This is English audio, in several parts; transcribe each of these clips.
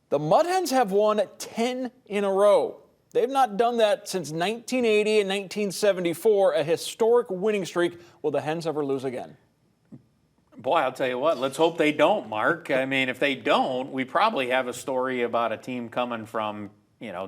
The Mud Hens have won 10 in a row. They've not done that since 1980 and 1974, a historic winning streak. Will the Hens ever lose again? Boy, I'll tell you what, let's hope they don't, Mark. I mean, if they don't, we probably have a story about a team coming from,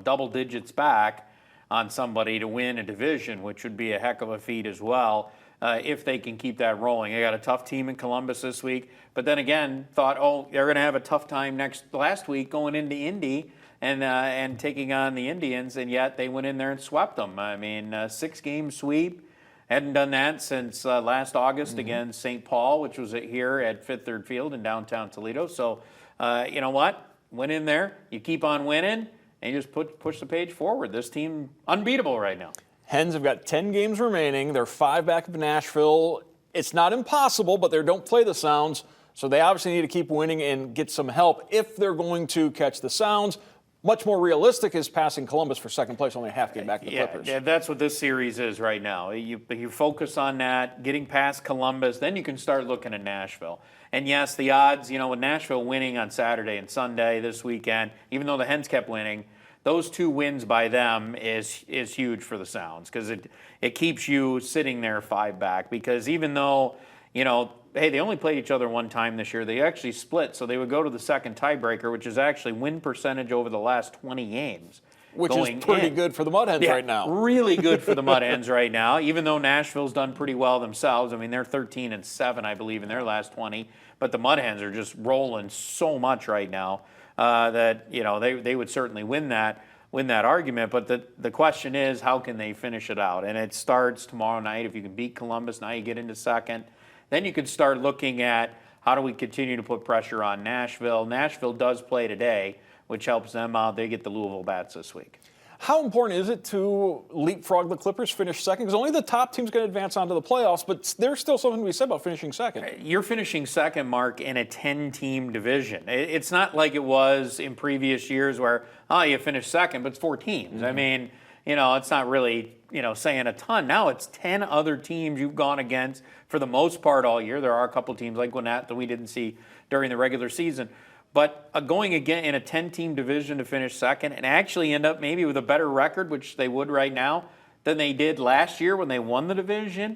double digits back on somebody to win a division, which would be a heck of a feat as well, if they can keep that rolling. They got a tough team in Columbus this week, but then again, thought, they're going to have a tough time last week going into Indy and taking on the Indians, and yet they went in there and swept them. I mean, 6-game sweep. Hadn't done that since last August against St. Paul, which was here at Fifth Third Field in downtown Toledo. So, you know what? Went in there. You keep on winning, and you just push the page forward. This team, unbeatable right now. Hens have got 10 games remaining. They're 5 back of Nashville. It's not impossible, but they don't play the Sounds. So they obviously need to keep winning and get some help if they're going to catch the Sounds. Much more realistic is passing Columbus for second place, only a half game back to the Clippers. Yeah, that's what this series is right now. You focus on that, getting past Columbus, then you can start looking at Nashville. And yes, the odds, with Nashville winning on Saturday and Sunday this weekend, even though the Hens kept winning, those 2 wins by them is huge for the Sounds because it keeps you sitting there 5 back. Because even though, hey, they only played each other one time this year. They actually split, so they would go to the second tiebreaker, which is actually win percentage over the last 20 games. Which is pretty good for the Mud Hens right now. Really good for the Mud Hens right now, even though Nashville's done pretty well themselves. I mean, they're 13-7, I believe, in their last 20. But the Mud Hens are just rolling so much right now that, they would certainly win that argument. But the question is, how can they finish it out? And it starts tomorrow night. If you can beat Columbus, now you get into second. Then you can start looking at how do we continue to put pressure on Nashville. Nashville does play today, which helps them out. They get the Louisville Bats this week. How important is it to leapfrog the Clippers, finish second? Because only the top team's going to advance onto the playoffs, but there's still something to be said about finishing second. You're finishing second, Mark, in a 10-team division. It's not like it was in previous years where, you finished second, but it's 4 teams. Mm-hmm. I mean, it's not really, saying a ton. Now it's 10 other teams you've gone against for the most part all year. There are a couple teams like Gwinnett that we didn't see during the regular season. But going again in a 10-team division to finish second and actually end up maybe with a better record, which they would right now, than they did last year when they won the division,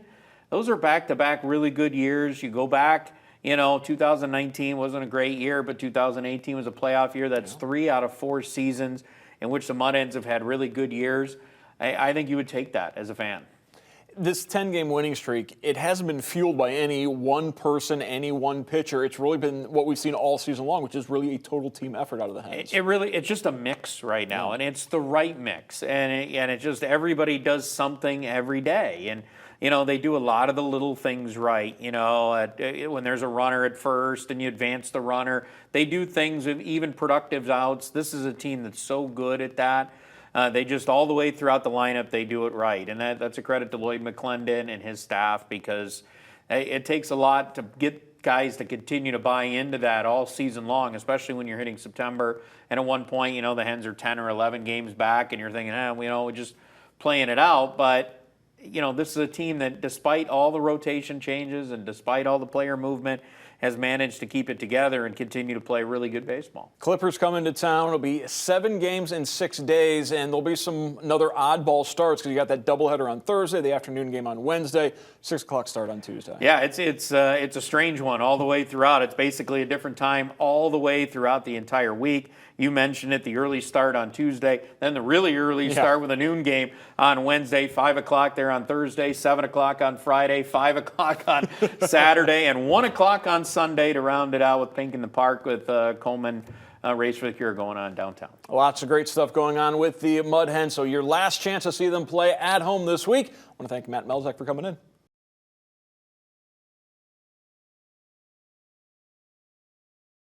those are back-to-back really good years. You go back, 2019 wasn't a great year, but 2018 was a playoff year. That's 3 out of 4 seasons in which the Mud Hens have had really good years. I think you would take that as a fan. This 10-game winning streak, it hasn't been fueled by any one person, any one pitcher. It's really been what we've seen all season long, which is really a total team effort out of the Hens. It's just a mix right now, and it's the right mix. And it's just everybody does something every day. And, they do a lot of the little things right. When there's a runner at first and you advance the runner, they do things with even productive outs. This is a team that's so good at that. They just all the way throughout the lineup, they do it right. And that's a credit to Lloyd McClendon and his staff because it takes a lot to get guys to continue to buy into that all season long, especially when you're hitting September. And at one point, the Hens are 10 or 11 games back and you're thinking, we're just playing it out. But, this is a team that despite all the rotation changes and despite all the player movement, has managed to keep it together and continue to play really good baseball. Clippers come into town. It'll be 7 games in 6 days, and there'll be another oddball starts because you got that doubleheader on Thursday, the afternoon game on Wednesday, 6 o'clock start on Tuesday. Yeah, it's a strange one all the way throughout. It's basically a different time all the way throughout the entire week. You mentioned it, the early start on Tuesday, then the really early start with a noon game on Wednesday, 5 o'clock there on Thursday, 7 o'clock on Friday, 5 o'clock on Saturday, and 1 o'clock on Sunday to round it out with Pink in the Park with Coleman Race for the Cure going on downtown. Lots of great stuff going on with the Mud Hens, so your last chance to see them play at home this week. I want to thank Matt Melzak for coming in.